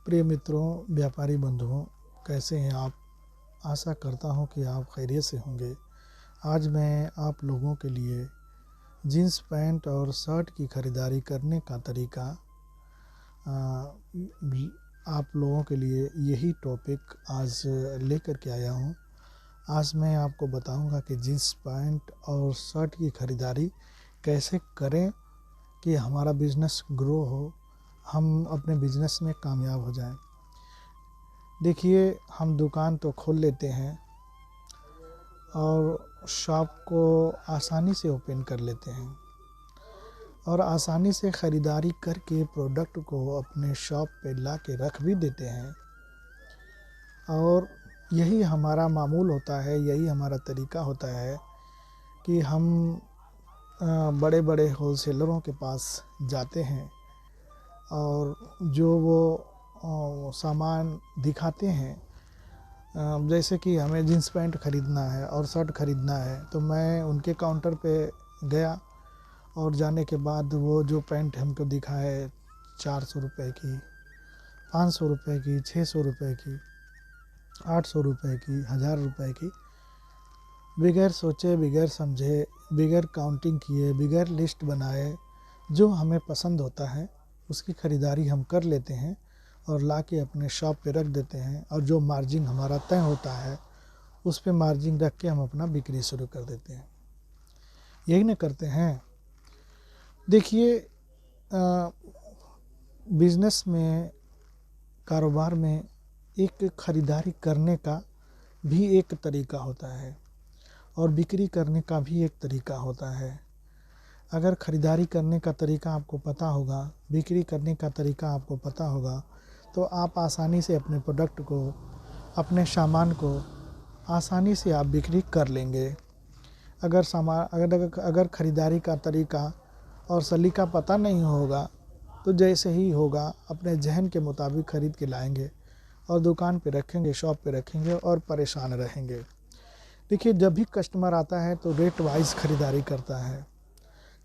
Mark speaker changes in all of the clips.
Speaker 1: प्रिय मित्रों, व्यापारी बंधुओं, कैसे हैं आप? आशा करता हूं कि आप खैरियत से होंगे। आज मैं आप लोगों के लिए जीन्स पैंट और शर्ट की खरीदारी करने का तरीका आप लोगों के लिए यही टॉपिक आज लेकर के आया हूं। आज मैं आपको बताऊंगा कि जीन्स पैंट और शर्ट की खरीदारी कैसे करें कि हमारा बिज़नेस ग्रो हो, हम अपने बिज़नेस में कामयाब हो जाएं। देखिए, हम दुकान तो खोल लेते हैं और शॉप को आसानी से ओपन कर लेते हैं और आसानी से ख़रीदारी करके प्रोडक्ट को अपने शॉप पे ला के रख भी देते हैं। और यही हमारा मामूल होता है, यही हमारा तरीका होता है कि हम बड़े बड़े होलसेलरों के पास जाते हैं और जो वो सामान दिखाते हैं, जैसे कि हमें जीन्स पैंट ख़रीदना है और शर्ट ख़रीदना है, तो मैं उनके काउंटर पे गया और जाने के बाद वो जो पैंट हमको दिखाए 400 रुपये की, 500 रुपये की, 600 रुपये की, 800 रुपये की, 1000 रुपये की, बगैर सोचे, बगैर समझे, बगैर काउंटिंग किए, बगैर लिस्ट बनाए, जो हमें पसंद होता है उसकी ख़रीदारी हम कर लेते हैं और ला के अपने शॉप पे रख देते हैं। और जो मार्जिन हमारा तय होता है उस पे मार्जिन रख के हम अपना बिक्री शुरू कर देते हैं। यही ना करते हैं। देखिए, बिज़नेस में, कारोबार में एक ख़रीदारी करने का भी एक तरीका होता है और बिक्री करने का भी एक तरीका होता है। अगर ख़रीदारी करने का तरीका आपको पता होगा, बिक्री करने का तरीका आपको पता होगा, तो आप आसानी से अपने प्रोडक्ट को, अपने सामान को आसानी से आप बिक्री कर लेंगे। अगर ख़रीदारी का तरीका और सलीका पता नहीं होगा तो जैसे ही होगा अपने जहन के मुताबिक ख़रीद के लाएंगे और दुकान पे रखेंगे, शॉप पे रखेंगे और परेशान रहेंगे। देखिए, जब भी कस्टमर आता है तो रेट वाइज ख़रीदारी करता है।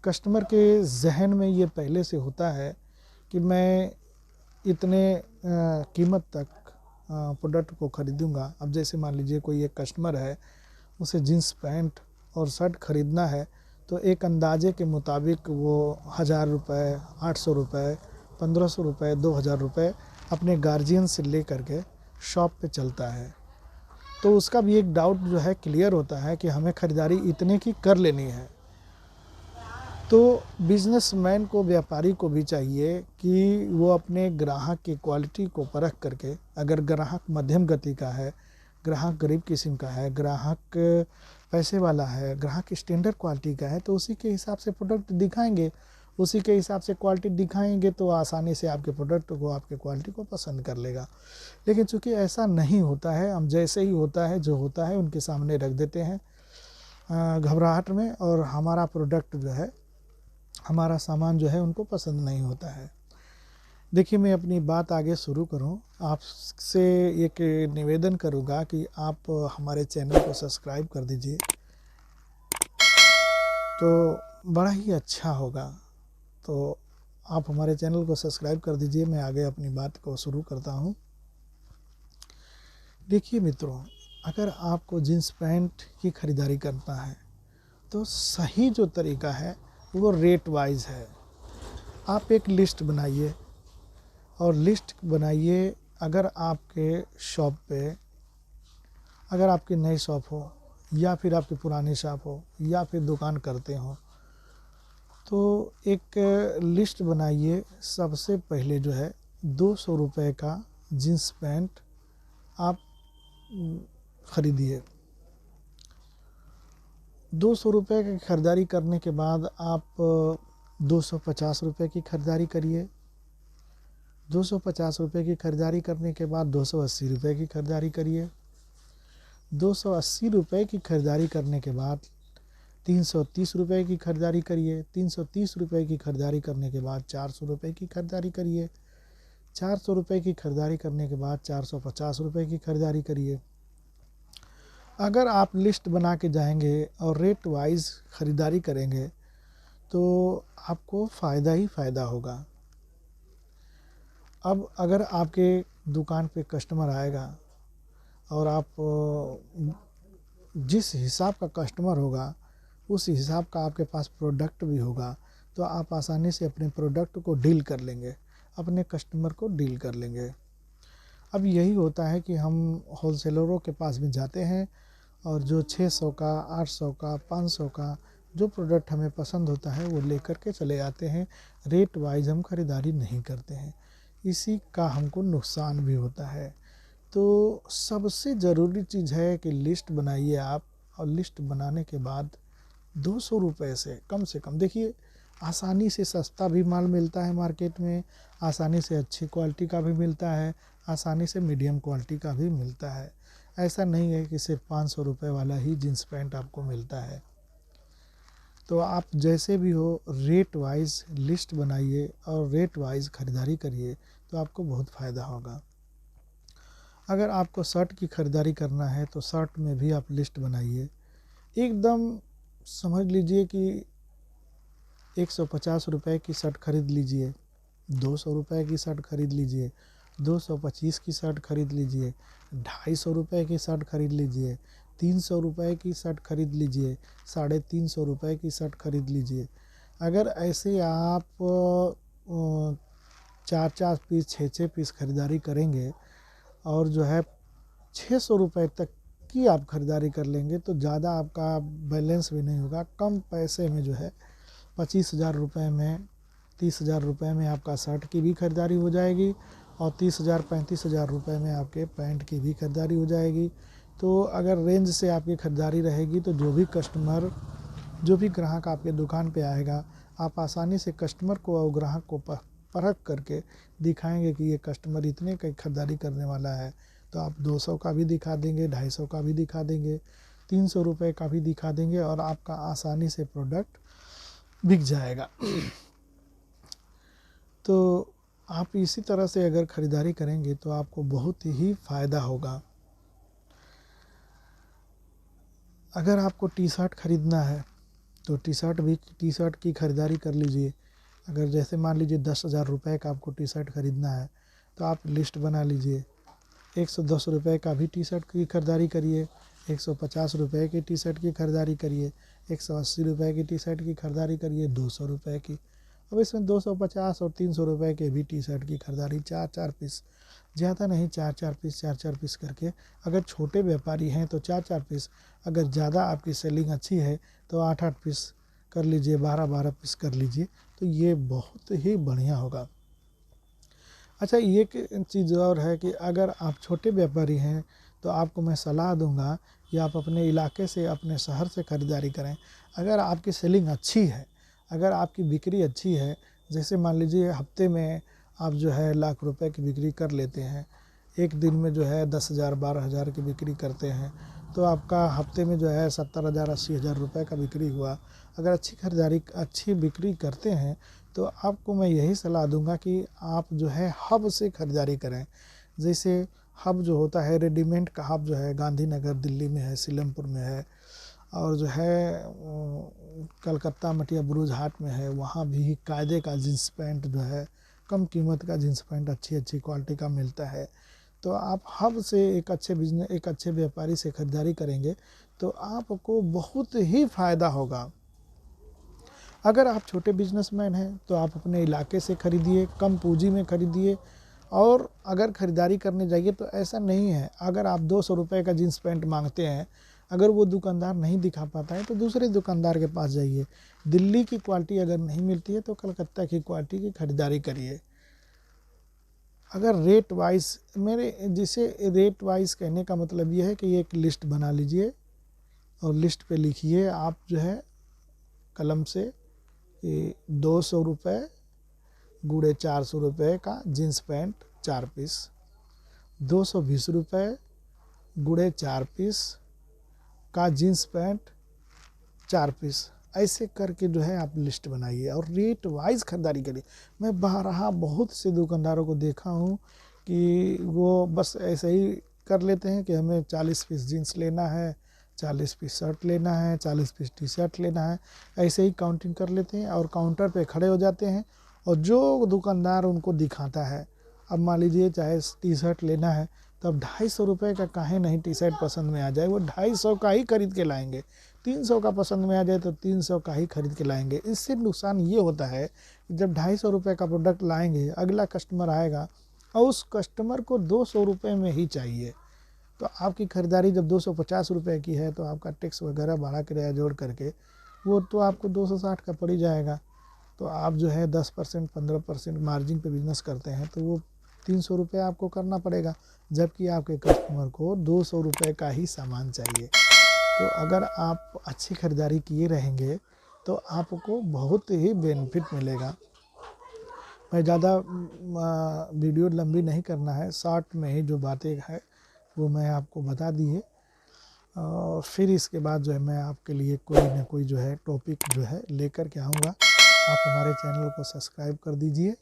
Speaker 1: कस्टमर के जहन में ये पहले से होता है कि मैं इतने कीमत तक प्रोडक्ट को ख़रीदूँगा। अब जैसे मान लीजिए कोई एक कस्टमर है, उसे जीन्स पैंट और शर्ट ख़रीदना है, तो एक अंदाजे के मुताबिक वो 1000 रुपये, 800 रुपये, 1500 रुपये, 2000 रुपये अपने गार्जियन से ले करके शॉप पे चलता है। तो उसका भी एक डाउट जो है क्लियर होता है कि हमें ख़रीदारी इतने की कर लेनी है। तो बिजनेसमैन को, व्यापारी को भी चाहिए कि वो अपने ग्राहक की क्वालिटी को परख करके, अगर ग्राहक मध्यम गति का है, ग्राहक गरीब किस्म का है, ग्राहक पैसे वाला है, ग्राहक स्टैंडर्ड क्वालिटी का है, तो उसी के हिसाब से प्रोडक्ट दिखाएंगे, उसी के हिसाब से क्वालिटी दिखाएंगे तो आसानी से आपके प्रोडक्ट को, आपके क्वालिटी को पसंद कर लेगा। लेकिन चूँकि ऐसा नहीं होता है, हम जैसे ही होता है, जो होता है उनके सामने रख देते हैं घबराहट में, और हमारा प्रोडक्ट जो है, हमारा सामान जो है उनको पसंद नहीं होता है। देखिए, मैं अपनी बात आगे शुरू करूं, आपसे एक निवेदन करूंगा कि आप हमारे चैनल को सब्सक्राइब कर दीजिए तो बड़ा ही अच्छा होगा। तो आप हमारे चैनल को सब्सक्राइब कर दीजिए। मैं आगे अपनी बात को शुरू करता हूं। देखिए मित्रों, अगर आपको जीन्स पैंट की ख़रीदारी करना है तो सही जो तरीका है वो रेट वाइज है। आप एक लिस्ट बनाइए और लिस्ट बनाइए। अगर आपके शॉप पे, अगर आपकी नई शॉप हो या फिर आपकी पुरानी शॉप हो या फिर दुकान करते हो, तो एक लिस्ट बनाइए। सबसे पहले जो है 200 रुपये का जीन्स पैंट आप ख़रीदिए। 200 रुपये की ख़रीदारी करने के बाद आप 250 रुपये की ख़रीदारी करिए। 250 रुपये की ख़रीदारी करने के बाद 280 रुपये की ख़रीदारी करिए। 280 रुपये की ख़रीदारी करने के बाद 330 रुपये की ख़रीदारी करिए। 330 रुपये की ख़रीदारी करने के बाद 400 रुपये की ख़रीदारी करिए। 400 रुपये की ख़रीदारी करने के बाद 450 रुपये की ख़रीदारी करिए। अगर आप लिस्ट बना के जाएंगे और रेट वाइज ख़रीदारी करेंगे तो आपको फ़ायदा ही फ़ायदा होगा। अब अगर आपके दुकान पे कस्टमर आएगा और आप जिस हिसाब का कस्टमर होगा उस हिसाब का आपके पास प्रोडक्ट भी होगा, तो आप आसानी से अपने प्रोडक्ट को डील कर लेंगे, अपने कस्टमर को डील कर लेंगे। अब यही होता है कि हम होलसेलरों के पास भी जाते हैं और जो 600 का, 800 का, 500 का जो प्रोडक्ट हमें पसंद होता है वो लेकर के चले आते हैं। रेट वाइज हम खरीदारी नहीं करते हैं, इसी का हमको नुकसान भी होता है। तो सबसे ज़रूरी चीज़ है कि लिस्ट बनाइए आप, और लिस्ट बनाने के बाद 200 रुपये से कम देखिए, आसानी से सस्ता भी माल मिलता है मार्केट में, आसानी से अच्छी क्वालिटी का भी मिलता है, आसानी से मीडियम क्वालिटी का भी मिलता है। ऐसा नहीं है कि सिर्फ 500 रुपये वाला ही जींस पैंट आपको मिलता है। तो आप जैसे भी हो रेट वाइज लिस्ट बनाइए और रेट वाइज ख़रीदारी करिए, तो आपको बहुत फ़ायदा होगा। अगर आपको शर्ट की ख़रीदारी करना है तो शर्ट में भी आप लिस्ट बनाइए। एकदम समझ लीजिए कि 150 रुपये की शर्ट ख़रीद लीजिए, 200 रुपये की शर्ट ख़रीद लीजिए, 225 की शर्ट ख़रीद लीजिए, 250 रुपये की शर्ट ख़रीद लीजिए, 300 रुपये की शर्ट ख़रीद लीजिए, 350 रुपये की शर्ट ख़रीद लीजिए। अगर ऐसे आप 4-4 पीस, 6-6 पीस खरीदारी करेंगे और जो है 600 रुपये तक की आप खरीदारी कर लेंगे, तो ज़्यादा आपका बैलेंस भी नहीं होगा। कम पैसे में जो है 25,000 रुपये में, 30,000 रुपये में आपका शर्ट की भी खरीदारी हो जाएगी और 30,000 35,000 रुपये में आपके पैंट की भी खरीदारी हो जाएगी। तो अगर रेंज से आपकी खरीदारी रहेगी तो जो भी कस्टमर, जो भी ग्राहक आपके दुकान पे आएगा, आप आसानी से कस्टमर को और ग्राहक को परख करके दिखाएंगे कि ये कस्टमर इतने की खरीदारी करने वाला है, तो आप 200 का भी दिखा देंगे, 250 का भी दिखा देंगे, 300 रुपये का भी दिखा देंगे और आपका आसानी से प्रोडक्ट बिक जाएगा। तो आप इसी तरह से अगर ख़रीदारी करेंगे तो आपको बहुत ही फ़ायदा होगा। अगर आपको टी शर्ट ख़रीदना है तो टी शर्ट की ख़रीदारी कर लीजिए। अगर जैसे मान लीजिए 10,000 रुपये का आपको टी शर्ट ख़रीदना है तो आप लिस्ट बना लीजिए। 110 रुपये का भी टी शर्ट की खरीदारी करिए, 150 रुपये की टी शर्ट की खरीदारी करिए, 180 रुपये की टी शर्ट की खरीदारी करिए, 200 रुपये की। अब इसमें 250 और 300 रुपये के भी टी शर्ट की खरीदारी 4-4 पीस, ज़्यादा नहीं, 4-4 पीस 4-4 पीस करके। अगर छोटे व्यापारी हैं तो 4-4 पीस, अगर ज़्यादा आपकी सेलिंग अच्छी है तो 8-8 पीस कर लीजिए, 12-12 पीस कर लीजिए, तो ये बहुत ही बढ़िया होगा। अच्छा, ये चीज़ और है कि अगर आप छोटे व्यापारी हैं तो आपको मैं सलाह दूंगा कि आप अपने इलाके से, अपने शहर से ख़रीदारी करें। अगर आपकी सेलिंग अच्छी है, अगर आपकी बिक्री अच्छी है, जैसे मान लीजिए हफ्ते में आप जो है लाख रुपए की बिक्री कर लेते हैं, एक दिन में जो है 10,000 12,000 की बिक्री करते हैं, तो आपका हफ्ते में जो है 70,000 80,000 रुपये का बिक्री हुआ। अगर अच्छी बिक्री करते हैं तो आपको मैं यही सलाह दूंगा कि आप जो है हब से ख़रीदारी करें। जैसे हब जो होता है, रेडीमेड का हब जो है गांधीनगर दिल्ली में है, सीलमपुर में है, और जो है कलकत्ता मटिया बुरुज हाट में है। वहाँ भी कायदे का जींस पैंट जो है कम कीमत का जींस पैंट अच्छी क्वालिटी का मिलता है। तो आप हब से एक अच्छे व्यापारी से ख़रीदारी करेंगे तो आपको बहुत ही फ़ायदा होगा। अगर आप छोटे बिजनेसमैन हैं तो आप अपने इलाके से ख़रीदिए, कम पूंजी में ख़रीदिए। और अगर ख़रीदारी करने जाइए तो ऐसा नहीं है, अगर आप 200 रुपये का जींस पैंट मांगते हैं, अगर वो दुकानदार नहीं दिखा पाता है तो दूसरे दुकानदार के पास जाइए। दिल्ली की क्वालिटी अगर नहीं मिलती है तो कलकत्ता की क्वालिटी की खरीदारी करिए। अगर रेट वाइज, रेट वाइज कहने का मतलब ये है कि एक लिस्ट बना लीजिए और लिस्ट पे लिखिए आप जो है कलम से 200 रुपये गुणे 400 रुपये का जींस पैंट 4 पीस, 220 रुपये गुणे 4 पीस का जींस पैंट 4 पीस, ऐसे करके जो है आप लिस्ट बनाइए और रेट वाइज ख़रीदारी करिए। मैं बाहर बहुत से दुकानदारों को देखा हूँ कि वो बस ऐसे ही कर लेते हैं कि हमें 40 पीस जीन्स लेना है, 40 पीस शर्ट लेना है, 40 पीस टी शर्ट लेना है, ऐसे ही काउंटिंग कर लेते हैं और काउंटर पे खड़े हो जाते हैं और जो दुकानदार उनको दिखाता है अब मान लीजिए चाहे टी शर्ट लेना है तो अब 250 रुपये का काहे नहीं टी शर्ट पसंद में आ जाए, वो 250 का ही खरीद के लाएंगे। 300 का पसंद में आ जाए तो 300 का ही खरीद के लाएंगे। इससे नुकसान ये होता है कि जब 250 रुपये का प्रोडक्ट लाएंगे, अगला कस्टमर आएगा और उस कस्टमर को 200 रुपये में ही चाहिए। तो आपकी खरीदारी जब 250 रुपये की है तो आपका टैक्स वगैरह भाड़ा किराया जोड़ करके वो तो आपको 260 का पड़ ही जाएगा। तो आप जो है 10% 15% मार्जिन पे बिजनेस करते हैं तो वो 300 रुपये आपको करना पड़ेगा, जबकि आपके कस्टमर को 200 रुपये का ही सामान चाहिए। तो अगर आप अच्छी खरीदारी किए रहेंगे तो आपको बहुत ही बेनिफिट मिलेगा। मैं ज़्यादा वीडियो लंबी नहीं करना है, शॉर्ट में ही जो बातें हैं वो मैं आपको बता दी है। और फिर इसके बाद जो है मैं आपके लिए कोई ना कोई जो है टॉपिक जो है लेकर के आऊँगा। आप हमारे चैनल को सब्सक्राइब कर दीजिए।